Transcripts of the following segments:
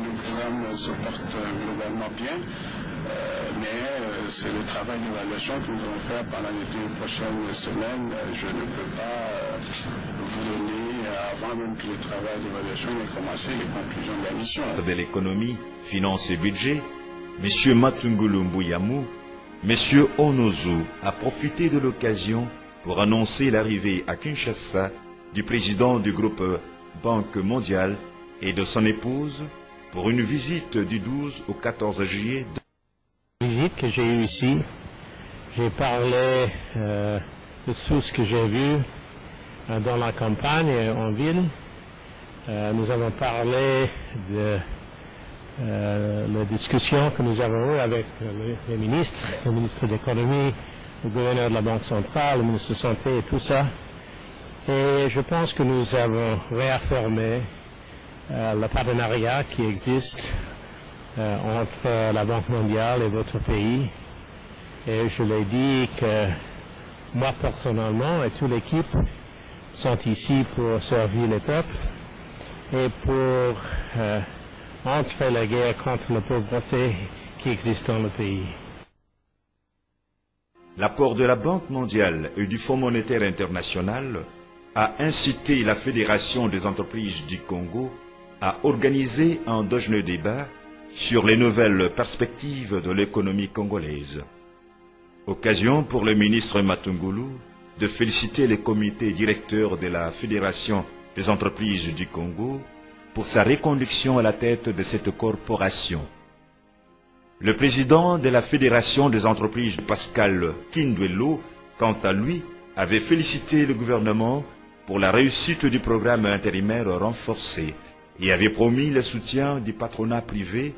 le programme se porte globalement bien, mais c'est le travail d'évaluation que nous allons faire pendant les 2 prochaines semaines. Je ne peux pas vous donner, avant même que le travail d'évaluation ait commencé, les conclusions de la mission. De l'économie, finance et budget, M. Matungulu Mbuyamou, M. Onozu a profité de l'occasion pour annoncer l'arrivée à Kinshasa du président du groupe Banque mondiale et de son épouse pour une visite du 12 au 14 juillet. Visite que j'ai eue ici, j'ai parlé de tout ce que j'ai vu dans la campagne et en ville. Nous avons parlé de la discussion que nous avons eue avec les ministres, le ministre de l'économie, le gouverneur de la Banque centrale, le ministre de la Santé et tout ça. Et je pense que nous avons réaffirmé le partenariat qui existe entre la Banque mondiale et votre pays. Et je l'ai dit que moi personnellement et toute l'équipe sont ici pour servir les peuples et pour entrer la guerre contre la pauvreté qui existe dans le pays. L'apport de la Banque mondiale et du Fonds monétaire international a incité la Fédération des entreprises du Congo à organiser un déjeuner débat sur les nouvelles perspectives de l'économie congolaise. Occasion pour le ministre Matungulu de féliciter les comités directeurs de la Fédération des entreprises du Congo pour sa reconduction à la tête de cette corporation. Le président de la Fédération des entreprises, Pascal Kindwelo, quant à lui, avait félicité le gouvernement pour la réussite du programme intérimaire renforcé et avait promis le soutien du patronat privé,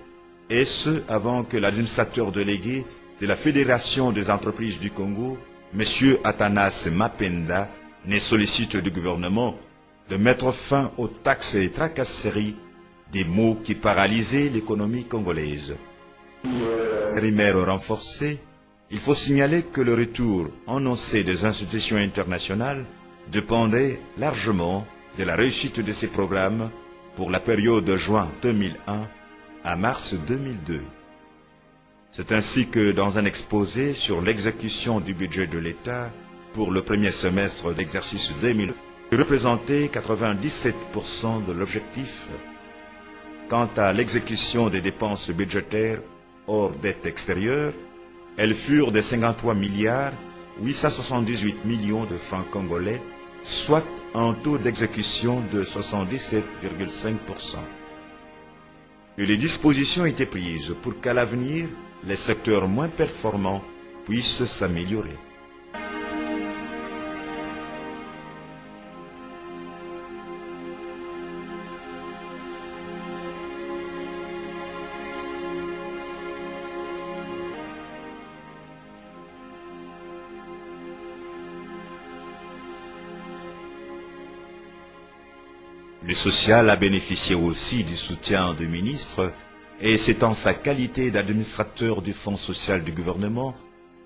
et ce avant que l'administrateur délégué de la Fédération des entreprises du Congo, M. Athanas Mapenda, ne sollicite du gouvernement de mettre fin aux taxes et tracasseries, des maux qui paralysaient l'économie congolaise. Intérimaire renforcé, il faut signaler que le retour annoncé des institutions internationales dépendait largement de la réussite de ces programmes pour la période de juin 2001 à mars 2002. C'est ainsi que dans un exposé sur l'exécution du budget de l'État pour le premier semestre d'exercice 2000, il représentait 97% de l'objectif. Quant à l'exécution des dépenses budgétaires hors dette extérieure, elles furent de 53 milliards 878 millions de francs congolais, soit un taux d'exécution de 77,5%. Et les dispositions étaient prises pour qu'à l'avenir, les secteurs moins performants puissent s'améliorer. Le social a bénéficié aussi du soutien du ministre, et c'est en sa qualité d'administrateur du Fonds social du gouvernement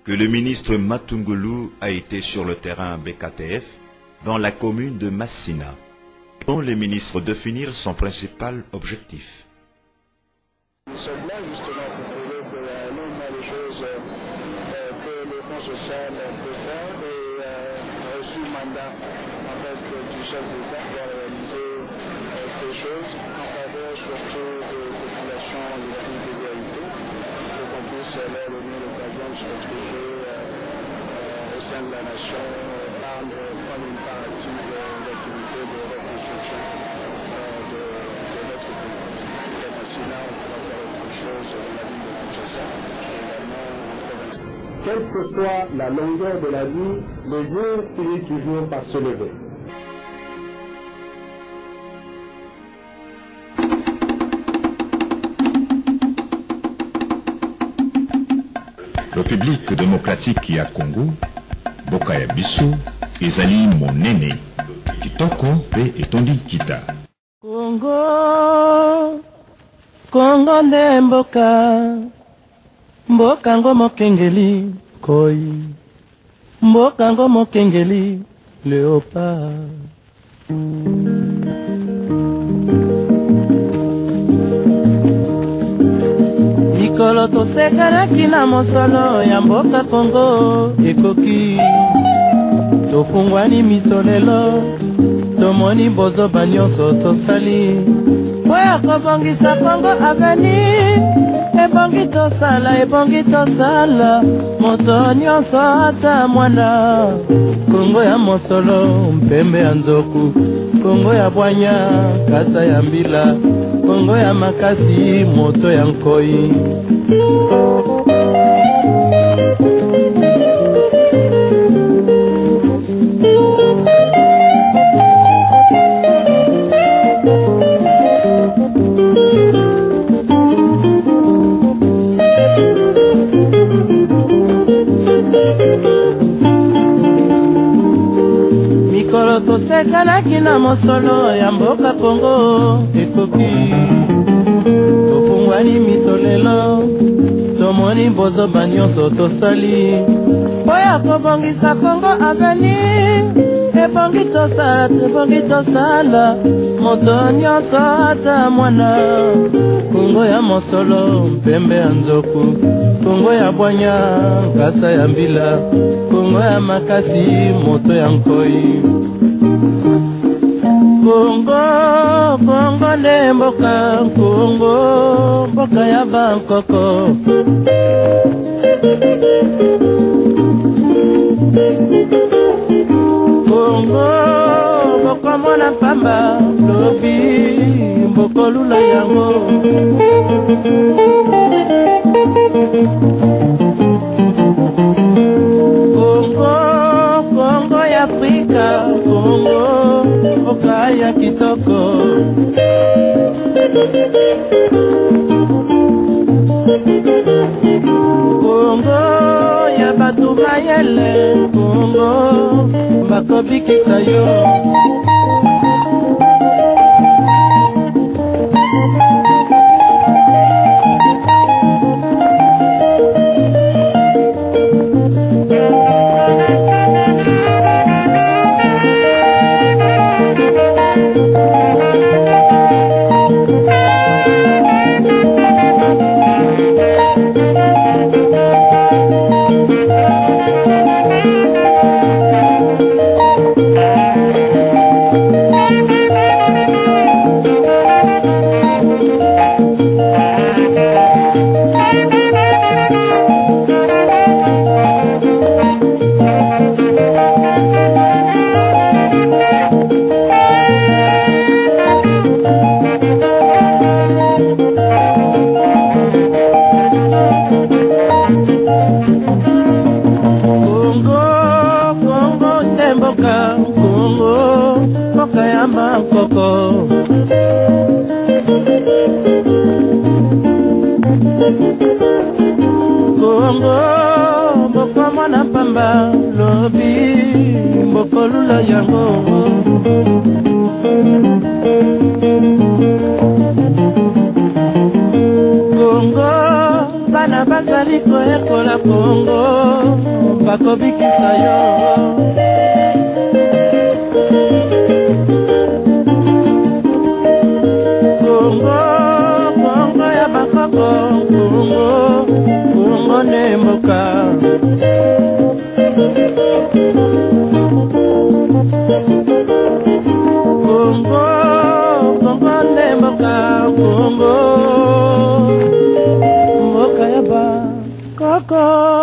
que le ministre Matungulu a été sur le terrain BKTF dans la commune de Massina, dont le ministre définir son principal objectif. Nous sommes là justement pour prouver que l'une des choses que le Fonds social peut faire et a reçu le mandat en fait, du chef d'État pour réaliser ces choses en faveur surtout des populations les plus déhéritées, pour qu'on puisse leur donner l'occasion de se retrouver au sein de la nation, prendre une part active de l'activité de reconstruction de notre pays. Et Massina, on pourra faire autre chose dans la ville de Kinshasa, également en province. Quelle que soit la longueur de la vie, le jour finit toujours par se lever. République démocratique ya Congo, Boka ya biso, ezali monene, kitoko pe etondi kita. Congo, Congo nde mboka, mboka ngo mokengeli, koi, mboka ngo mokengeli, léopard. mikolo tosekanaki na mosolo ya mboka Kongo ekoki tofungwani miso lelo tomoni bozoba nyonso tosali po ya kobongisa Kongo aveni ebongi tosala moto nyonso ata mwana Kongo ya mosolo mpembe ya nzoku Kongo ya bwanya kasa ya mbila Kongo ya makasi moto ya nkoi mikolo tosekanaki na mosolo ya mboka Kongo ekoki tofungwani miso lelo tomoni bozoba nyonso tosali po ya kobongisa Kongo aveni ebongi tosala moto nyonso ata mwana Kongo ya mosolo mpembe ya nzoku Kongo ya bwanya kasa ya mbila Kongo ya makasi moto ya nkoi Kongo nde mboka Kongo mboka ya Bangkoko Kongo mboka mona pamba lobi mboko lula yango Kongo ya Afrika Kongo mboka ya kitoko Kongo ya batu mayele Kongo bakobikisa yo Kongo mboka ya Bangkoko Kongo mboka mwana pamba lobi mboko lula yango Kongo bana bazali koyekola Kongo bakobikisa yo Kongo ya Bangkoko Kongo ne mboka Kongo ne mboka Kongo mboka ya Bangkoko